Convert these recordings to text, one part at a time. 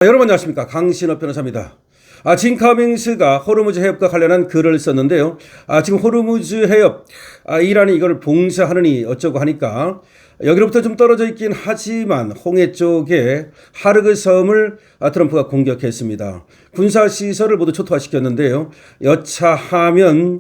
여러분 안녕하십니까, 강신업 변호사입니다. 진 카밍스가 호르무즈 해협과 관련한 글을 썼는데요. 지금 호르무즈 해협, 이란이 이걸 봉쇄하느니 어쩌고 하니까 여기로부터 좀 떨어져 있긴 하지만 홍해 쪽에 하르그 섬을 트럼프가 공격했습니다. 군사시설을 모두 초토화시켰는데요. 여차하면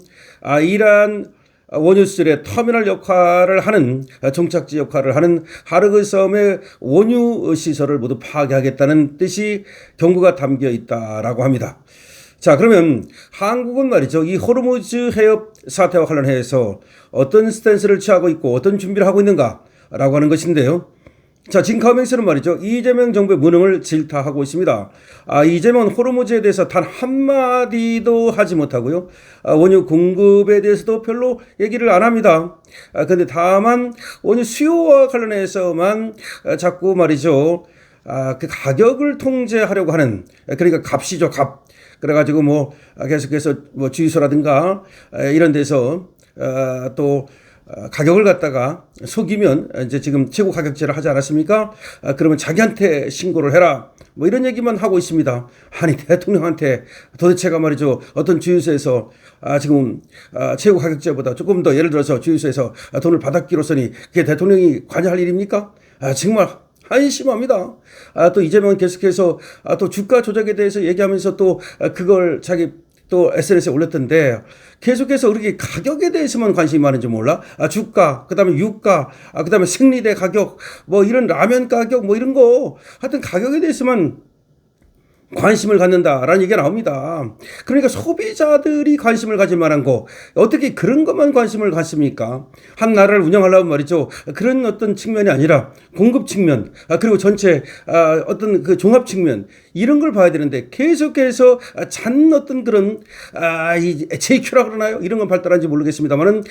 이란 원유술의 터미널 역할을 하는, 종착지 역할을 하는 하르그 섬의 원유 시설을 모두 파괴하겠다는 뜻이 경고가 담겨 있다라고 합니다. 자, 그러면 한국은 말이죠, 이 호르무즈 해협 사태와 관련해서 어떤 스탠스를 취하고 있고 어떤 준비를 하고 있는가라고 하는 것인데요. 자, 진 카밍스는 말이죠, 이재명 정부의 무능을 질타하고 있습니다. 이재명은 호르무즈에 대해서 단 한마디도 하지 못하고요. 원유 공급에 대해서도 별로 얘기를 안 합니다. 근데 다만 원유 수요와 관련해서만 자꾸 말이죠, 그 가격을 통제하려고 하는, 그러니까 값이죠, 값. 그래가지고 계속해서 주유소라든가 이런 데서 또 가격을 갖다가 속이면 이제 지금 최고 가격제를 하지 않았습니까? 그러면 자기한테 신고를 해라, 이런 얘기만 하고 있습니다. 아니, 대통령한테 도대체가 말이죠, 어떤 주유소에서 지금 최고 가격제보다 조금 더, 예를 들어서 주유소에서 돈을 받았기로서니 그게 대통령이 관여할 일입니까? 정말 한심합니다. 또 이재명은 계속해서 또 주가 조작에 대해서 얘기하면서 또 그걸 자기 또 SNS에 올렸던데, 계속해서 우리 가격에 대해서만 관심이 많은지 몰라? 주가, 그 다음에 유가, 그 다음에 생리대 가격, 이런 라면 가격, 이런 거, 하여튼 가격에 대해서만 관심을 갖는다라는 얘기가 나옵니다. 그러니까 소비자들이 관심을 가질 만한 거, 어떻게 그런 것만 관심을 갖습니까? 한 나라를 운영하려면 말이죠, 그런 어떤 측면이 아니라 공급 측면, 그리고 전체 어떤 그 종합 측면, 이런 걸 봐야 되는데 계속해서 잔 어떤 그런 이 JQ라 그러나요? 이런 건 발달한지 모르겠습니다만은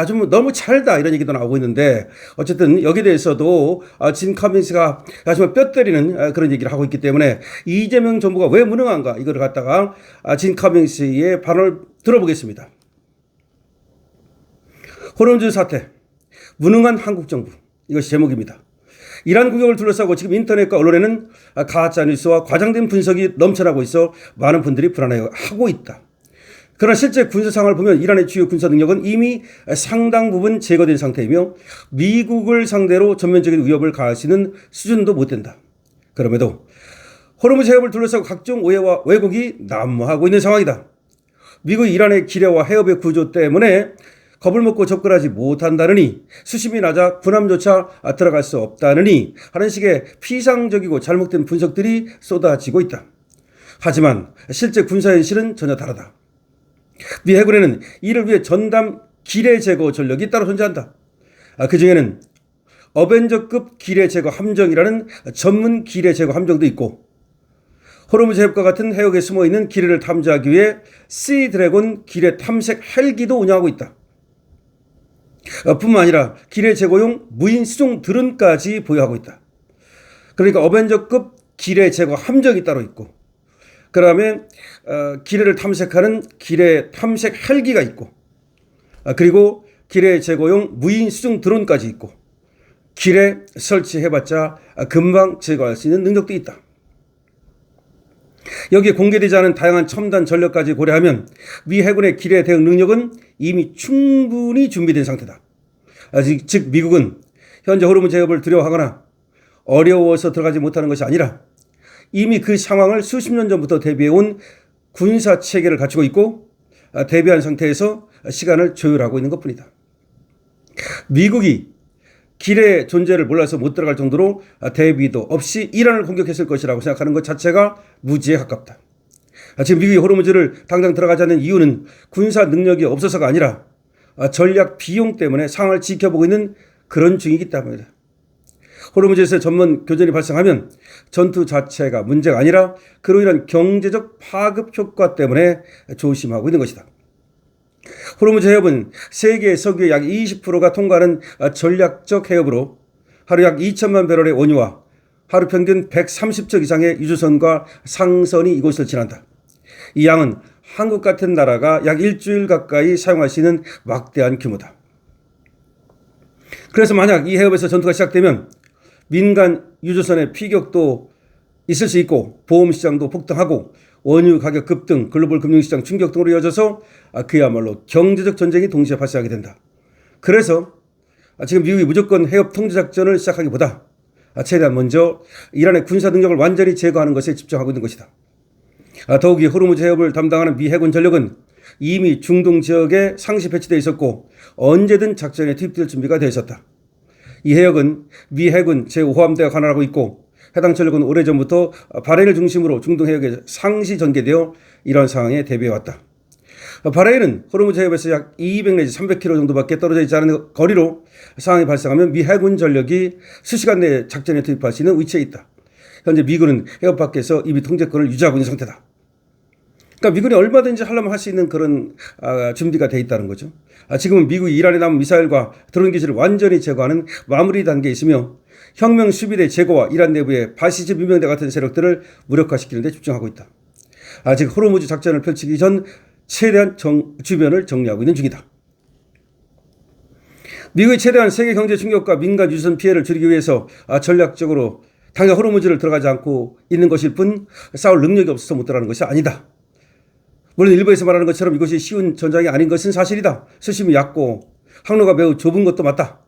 좀 너무 잘다, 이런 얘기도 나오고 있는데, 어쨌든 여기에 대해서도 진 카밍스가 정말 뼈 때리는 그런 얘기를 하고 있기 때문에 이재명 정부가 왜 무능한가, 이걸 갖다가 진 카밍스의 발언을 들어보겠습니다. 호르무즈 사태, 무능한 한국 정부, 이것이 제목입니다. 이란 공격을 둘러싸고 지금 인터넷과 언론에는 가짜뉴스와 과장된 분석이 넘쳐나고 있어 많은 분들이 불안해하고 있다. 그러나 실제 군사 상황을 보면 이란의 주요 군사 능력은 이미 상당 부분 제거된 상태이며 미국을 상대로 전면적인 위협을 가할 수 있는 수준도 못 된다. 그럼에도 호르무즈 해협을 둘러싸고 각종 오해와 왜곡이 난무하고 있는 상황이다. 미국이 이란의 기뢰와 해협의 구조 때문에 겁을 먹고 접근하지 못한다느니, 수심이 낮아 군함조차 들어갈 수 없다느니 하는 식의 피상적이고 잘못된 분석들이 쏟아지고 있다. 하지만 실제 군사 현실은 전혀 다르다. 미 해군에는 이를 위해 전담 기뢰 제거 전력이 따로 존재한다. 그 중에는 어벤져급 기뢰 제거 함정이라는 전문 기뢰 제거 함정도 있고, 호르무즈 해협과 같은 해역에 숨어있는 기뢰를 탐지하기 위해 시 드래곤 기뢰 탐색 헬기도 운영하고 있다. 뿐만 아니라 기뢰 제거용 무인 수송 드론까지 보유하고 있다. 그러니까 어벤져급 기뢰 제거 함정이 따로 있고, 그 다음에 기뢰를 탐색하는 기뢰 탐색 헬기가 있고, 그리고 기뢰 제거용 무인 수송 드론까지 있고, 기뢰 설치해봤자 금방 제거할 수 있는 능력도 있다. 여기에 공개되지 않은 다양한 첨단 전력까지 고려하면 미 해군의 기뢰 대응 능력은 이미 충분히 준비된 상태다. 즉 미국은 현재 호르무즈 해협을 두려워하거나 어려워서 들어가지 못하는 것이 아니라 이미 그 상황을 수십 년 전부터 대비해온 군사 체계를 갖추고 있고, 대비한 상태에서 시간을 조율하고 있는 것뿐이다. 미국이 기뢰의 존재를 몰라서 못 들어갈 정도로 대비도 없이 이란을 공격했을 것이라고 생각하는 것 자체가 무지에 가깝다. 지금 미국이 호르무즈를 당장 들어가지 않는 이유는 군사 능력이 없어서가 아니라 전략 비용 때문에 상황을 지켜보고 있는 그런 중이기 때문이다. 호르무즈에서 전문 교전이 발생하면 전투 자체가 문제가 아니라 그로 인한 경제적 파급 효과 때문에 조심하고 있는 것이다. 호르무즈 해협은 세계 석유의 약 20%가 통과하는 전략적 해협으로 하루 약 2천만 배럴의 원유와 하루 평균 130척 이상의 유조선과 상선이 이곳을 지난다. 이 양은 한국 같은 나라가 약 일주일 가까이 사용할 수 있는 막대한 규모다. 그래서 만약 이 해협에서 전투가 시작되면 민간 유조선의 피격도 있을 수 있고 보험 시장도 폭등하고 원유 가격 급등, 글로벌 금융시장 충격 등으로 이어져서 그야말로 경제적 전쟁이 동시에 발생하게 된다. 그래서 지금 미국이 무조건 해협 통제작전을 시작하기보다 최대한 먼저 이란의 군사 능력을 완전히 제거하는 것에 집중하고 있는 것이다. 더욱이 호르무즈 해협을 담당하는 미 해군 전력은 이미 중동 지역에 상시 배치되어 있었고 언제든 작전에 투입될 준비가 되어 있었다. 이 해역은 미 해군 제5함대가 관할하고 있고 해당 전력은 오래전부터 바레인을 중심으로 중동 해역에 상시 전개되어 이런 상황에 대비해왔다. 바레인은 호르무즈 해협에서 약 200 내지 300km 정도밖에 떨어져 있지 않은 거리로 상황이 발생하면 미 해군 전력이 수시간 내에 작전에 투입할 수 있는 위치에 있다. 현재 미군은 해협 밖에서 이미 통제권을 유지하고 있는 상태다. 그러니까 미군이 얼마든지 하려면 할 수 있는 그런 준비가 돼 있다는 거죠. 지금은 미국이 이란에 남은 미사일과 드론 기지를 완전히 제거하는 마무리 단계에 있으며 혁명 수비대 제거와 이란 내부의 바시즘 유명대 같은 세력들을 무력화시키는 데 집중하고 있다. 아직 호르무즈 작전을 펼치기 전 최대한 주변을 정리하고 있는 중이다. 미국이 최대한 세계 경제 충격과 민간 유선 피해를 줄이기 위해서 전략적으로 당장 호르무즈를 들어가지 않고 있는 것일 뿐 싸울 능력이 없어서 못 들어가는 것이 아니다. 물론 일부에서 말하는 것처럼 이것이 쉬운 전장이 아닌 것은 사실이다. 수심이 얕고 항로가 매우 좁은 것도 맞다.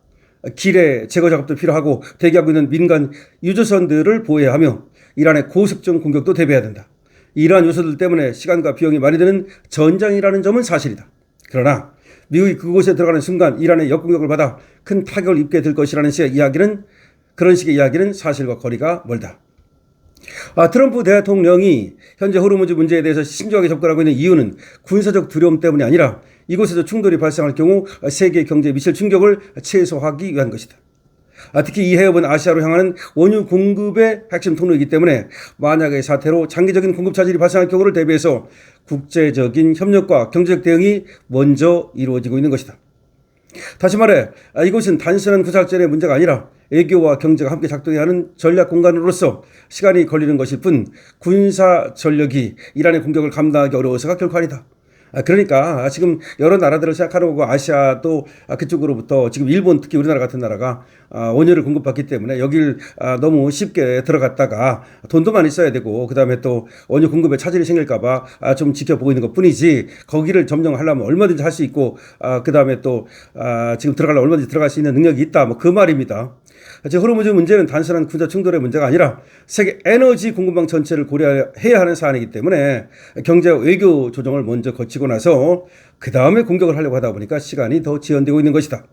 길의 제거 작업도 필요하고 대기하고 있는 민간 유조선들을 보호해야 하며 이란의 고속정 공격도 대비해야 된다. 이러한 요소들 때문에 시간과 비용이 많이 드는 전장이라는 점은 사실이다. 그러나 미국이 그곳에 들어가는 순간 이란의 역공격을 받아 큰 타격을 입게 될 것이라는 그런 식의 이야기는 사실과 거리가 멀다. 트럼프 대통령이 현재 호르무즈 문제에 대해서 신중하게 접근하고 있는 이유는 군사적 두려움 때문이 아니라 이곳에서 충돌이 발생할 경우 세계 경제에 미칠 충격을 최소화하기 위한 것이다. 특히 이 해협은 아시아로 향하는 원유 공급의 핵심 통로이기 때문에 만약의 사태로 장기적인 공급 차질이 발생할 경우를 대비해서 국제적인 협력과 경제적 대응이 먼저 이루어지고 있는 것이다. 다시 말해 이곳은 단순한 군사작전의 문제가 아니라 외교와 경제가 함께 작동해야 하는 전략 공간으로서 시간이 걸리는 것일 뿐 군사 전력이 이란의 공격을 감당하기 어려워서가 결코 아니다. 그러니까 지금 여러 나라들을 생각하려고 아시아도 그쪽으로부터 지금 일본 특히 우리나라 같은 나라가 원유를 공급받기 때문에 여길 너무 쉽게 들어갔다가 돈도 많이 써야 되고 그다음에 또 원유 공급에 차질이 생길까 봐 좀 지켜보고 있는 것뿐이지 거기를 점령하려면 얼마든지 할 수 있고 그다음에 또 지금 들어가려면 얼마든지 들어갈 수 있는 능력이 있다 뭐 그 말입니다. 호르무즈 문제는 단순한 군사 충돌의 문제가 아니라 세계 에너지 공급망 전체를 고려해야 하는 사안이기 때문에 경제와 외교 조정을 먼저 거치고 나서 그 다음에 공격을 하려고 하다 보니까 시간이 더 지연되고 있는 것이다.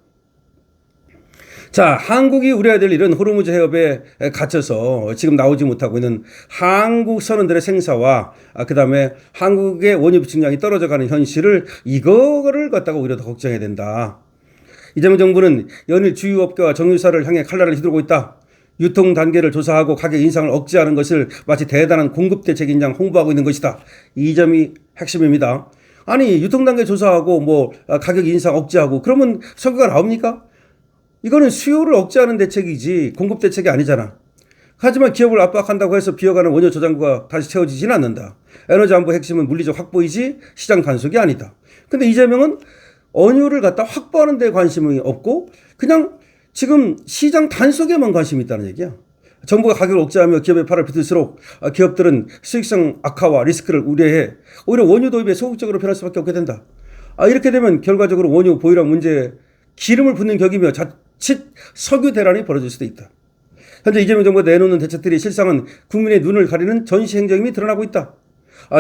자, 한국이 우려해야 될 일은 호르무즈 해협에 갇혀서 지금 나오지 못하고 있는 한국 선원들의 생사와 그 다음에 한국의 원유 비축량이 떨어져가는 현실을 이거를 갖다가 오히려 더 걱정해야 된다. 이재명 정부는 연일 주요 업계와 정유사를 향해 칼날을 휘두르고 있다. 유통 단계를 조사하고 가격 인상을 억제하는 것을 마치 대단한 공급 대책인 양 홍보하고 있는 것이다. 이 점이 핵심입니다. 아니 유통 단계 조사하고 뭐 가격 인상 억제하고 그러면 성과가 나옵니까? 이거는 수요를 억제하는 대책이지 공급 대책이 아니잖아. 하지만 기업을 압박한다고 해서 비어가는 원유 저장고가 다시 채워지지는 않는다. 에너지 안보 핵심은 물리적 확보이지 시장 단속이 아니다. 근데 이재명은 원유를 갖다 확보하는 데 관심이 없고 그냥 지금 시장 단속에만 관심이 있다는 얘기야. 정부가 가격을 억제하며 기업의 팔을 비틀수록 기업들은 수익성 악화와 리스크를 우려해 오히려 원유 도입에 소극적으로 변할 수밖에 없게 된다. 이렇게 되면 결과적으로 원유 보유량 문제에 기름을 붓는 격이며 자칫 석유 대란이 벌어질 수도 있다. 현재 이재명 정부가 내놓는 대책들이 실상은 국민의 눈을 가리는 전시 행정임이 드러나고 있다.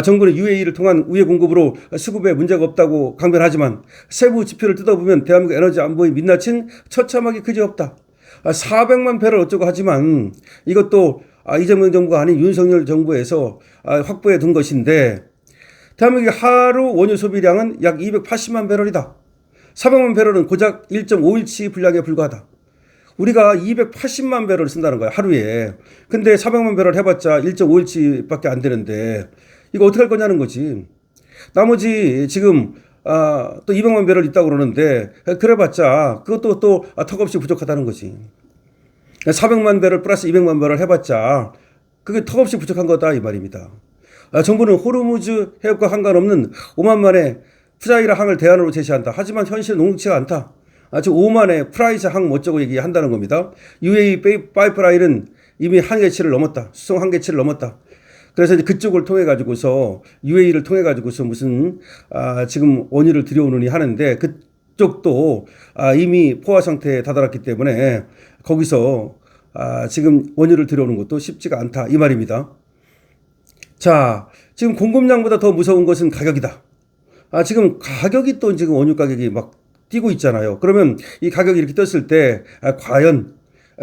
정부는 UAE를 통한 우회 공급으로 수급에 문제가 없다고 강변하지만 세부 지표를 뜯어보면 대한민국 에너지 안보의 민낯은 처참하게 그지없다. 400만 배럴 어쩌고 하지만 이것도 이재명 정부가 아닌 윤석열 정부에서 확보해 둔 것인데 대한민국의 하루 원유 소비량은 약 280만 배럴이다. 400만 배럴은 고작 1.5일치 분량에 불과하다. 우리가 280만 배럴을 쓴다는 거야 하루에. 근데 400만 배럴 해봤자 1.5일치밖에 안 되는데 이거 어떻게 할 거냐는 거지. 나머지 지금 또 200만 배럴 있다고 그러는데 그래봤자 그것도 또 턱없이 부족하다는 거지. 400만 배럴 플러스 200만 배럴 해봤자 그게 턱없이 부족한 거다 이 말입니다. 정부는 호르무즈 해협과 상관없는 오만만의 푸자이라 항을 대안으로 제시한다. 하지만 현실은 녹록치가 않다. 지금 오만의 프라이스 항 어쩌고 얘기한다는 겁니다. UAE 파이프라인은 이미 한계치를 넘었다. 수송 한계치를 넘었다. 그래서 이제 그쪽을 통해 가지고서 UAE를 통해 가지고서 무슨 지금 원유를 들여오느니 하는데 그쪽도 이미 포화 상태에 다다랐기 때문에 거기서 지금 원유를 들여오는 것도 쉽지가 않다 이 말입니다. 자, 지금 공급량보다 더 무서운 것은 가격이다. 지금 가격이 또 지금 원유 가격이 막 뛰고 있잖아요. 그러면 이 가격이 이렇게 떴을 때 과연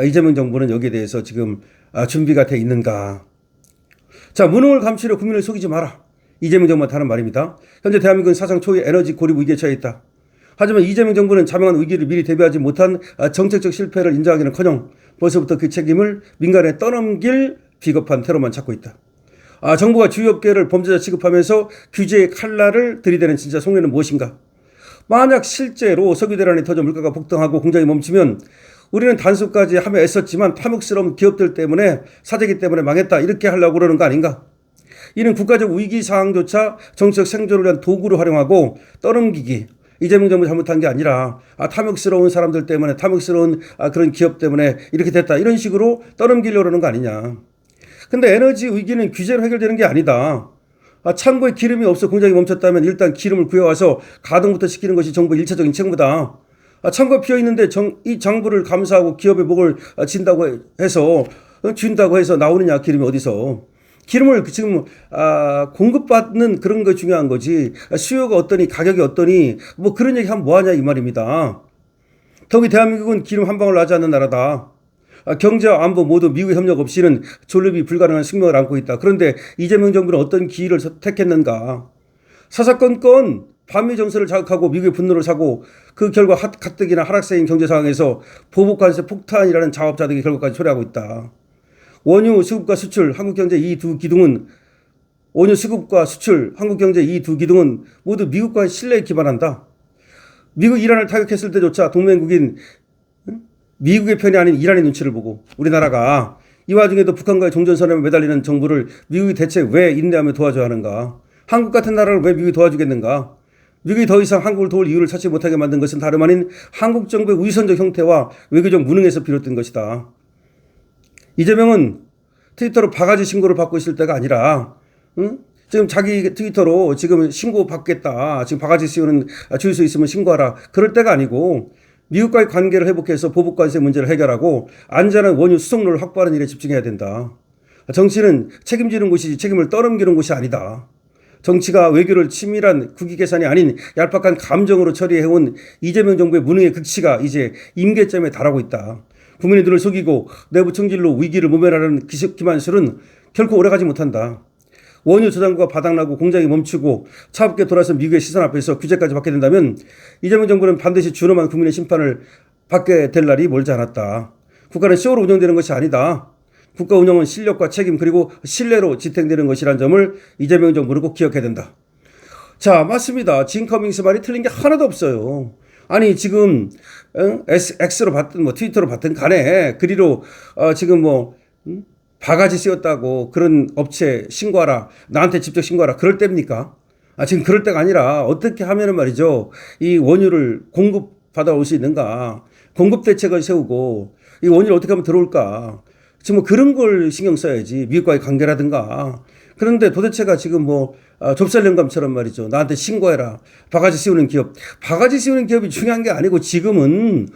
이재명 정부는 여기에 대해서 지금 준비가 돼 있는가? 자, 무능을 감추려 국민을 속이지 마라. 이재명 정부한테 하는 말입니다. 현재 대한민국은 사상 초유의 에너지 고립 위기에 처해 있다. 하지만 이재명 정부는 자명한 위기를 미리 대비하지 못한 정책적 실패를 인정하기는커녕 벌써부터 그 책임을 민간에 떠넘길 비겁한 테러만 찾고 있다. 정부가 주요 업계를 범죄자 취급하면서 규제의 칼날을 들이대는 진짜 속내는 무엇인가? 만약 실제로 석유 대란이 터져 물가가 폭등하고 공장이 멈추면 우리는 단속까지 하며 애썼지만 탐욕스러운 기업들 때문에 사재기 때문에 망했다 이렇게 하려고 그러는 거 아닌가? 이는 국가적 위기 상황조차 정치적 생존을 위한 도구로 활용하고 떠넘기기. 이재명 정부 잘못한 게 아니라 탐욕스러운 사람들 때문에 탐욕스러운 그런 기업 때문에 이렇게 됐다 이런 식으로 떠넘기려고 그러는 거 아니냐. 근데 에너지 위기는 규제로 해결되는 게 아니다. 창고에 기름이 없어 공장이 멈췄다면 일단 기름을 구해와서 가동부터 시키는 것이 정부의 1차적인 책무다. 창고가 비어있는데 이 장부를 감사하고 기업의 목을 준다고 해서 나오느냐 기름이 어디서. 기름을 지금 공급받는 그런 거 중요한 거지 수요가 어떠니 가격이 어떠니 뭐 그런 얘기 하면 뭐하냐 이 말입니다. 더욱이 대한민국은 기름 한 방울 나지 않는 나라다. 경제와 안보 모두 미국의 협력 없이는 존립이 불가능한 숙명을 안고 있다. 그런데 이재명 정부는 어떤 기회를 택했는가. 사사건건 반미 정서를 자극하고 미국의 분노를 사고 그 결과 가뜩이나 하락세인 경제 상황에서 보복관세 폭탄이라는 자업자득의 결과까지 초래하고 있다. 원유 수급과 수출, 한국경제 이 두 기둥은 모두 미국과의 신뢰에 기반한다. 미국 이란을 타격했을 때조차 동맹국인 미국의 편이 아닌 이란의 눈치를 보고 우리나라가 이 와중에도 북한과의 종전선언에 매달리는 정부를 미국이 대체 왜 인내하며 도와줘야 하는가? 한국 같은 나라를 왜 미국이 도와주겠는가? 미국이 더 이상 한국을 도울 이유를 찾지 못하게 만든 것은 다름 아닌 한국 정부의 위선적 형태와 외교적 무능에서 비롯된 것이다. 이재명은 트위터로 바가지 신고를 받고 있을 때가 아니라 지금 자기 트위터로 지금 신고 받겠다. 지금 바가지 씌우는 주유소 있으면 신고하라. 그럴 때가 아니고 미국과의 관계를 회복해서 보복관세 문제를 해결하고 안전한 원유 수송로를 확보하는 일에 집중해야 된다. 정치는 책임지는 곳이지 책임을 떠넘기는 곳이 아니다. 정치가 외교를 치밀한 국익 계산이 아닌 얄팍한 감정으로 처리해온 이재명 정부의 무능의 극치가 이제 임계점에 달하고 있다. 국민의 눈을 속이고 내부 총질로 위기를 모면하려는 기만술은 결코 오래가지 못한다. 원유 저장고가 바닥나고 공장이 멈추고 차갑게 돌아선 미국의 시선 앞에서 규제까지 받게 된다면 이재명 정부는 반드시 준엄한 국민의 심판을 받게 될 날이 멀지 않았다. 국가는 쇼로 운영되는 것이 아니다. 국가 운영은 실력과 책임 그리고 신뢰로 지탱되는 것이라는 점을 이재명 정부는 꼭 기억해야 된다. 자, 맞습니다. 진 커밍스 말이 틀린 게 하나도 없어요. 아니 지금 X로 받든 뭐 트위터로 받든 간에 그리로 지금 뭐 바가지 씌웠다고 그런 업체 신고하라. 나한테 직접 신고하라. 그럴 때입니까? 지금 그럴 때가 아니라 어떻게 하면은 말이죠. 이 원유를 공급받아올 수 있는가. 공급 대책을 세우고 이 원유를 어떻게 하면 들어올까. 지금 뭐 그런 걸 신경 써야지. 미국과의 관계라든가. 그런데 도대체가 지금 뭐 좁쌀 영감처럼 말이죠. 나한테 신고해라. 바가지 씌우는 기업이 중요한 게 아니고 지금은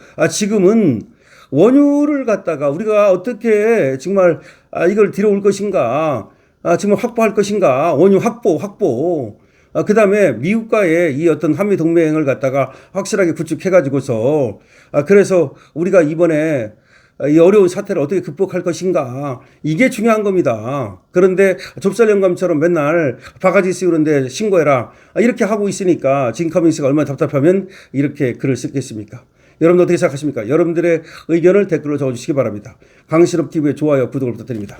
원유를 갖다가 우리가 어떻게 정말 이걸 들여올 것인가, 정말 확보할 것인가, 원유 확보. 그 다음에 미국과의 이 어떤 한미 동맹을 갖다가 확실하게 구축해가지고서 그래서 우리가 이번에 이 어려운 사태를 어떻게 극복할 것인가 이게 중요한 겁니다. 그런데 좁쌀 영감처럼 맨날 바가지 씌우는데 신고해라 이렇게 하고 있으니까 진 커밍스가 얼마나 답답하면 이렇게 글을 쓰겠습니까? 여러분 어떻게 생각하십니까? 여러분들의 의견을 댓글로 적어주시기 바랍니다. 강신업TV의 좋아요, 구독을 부탁드립니다.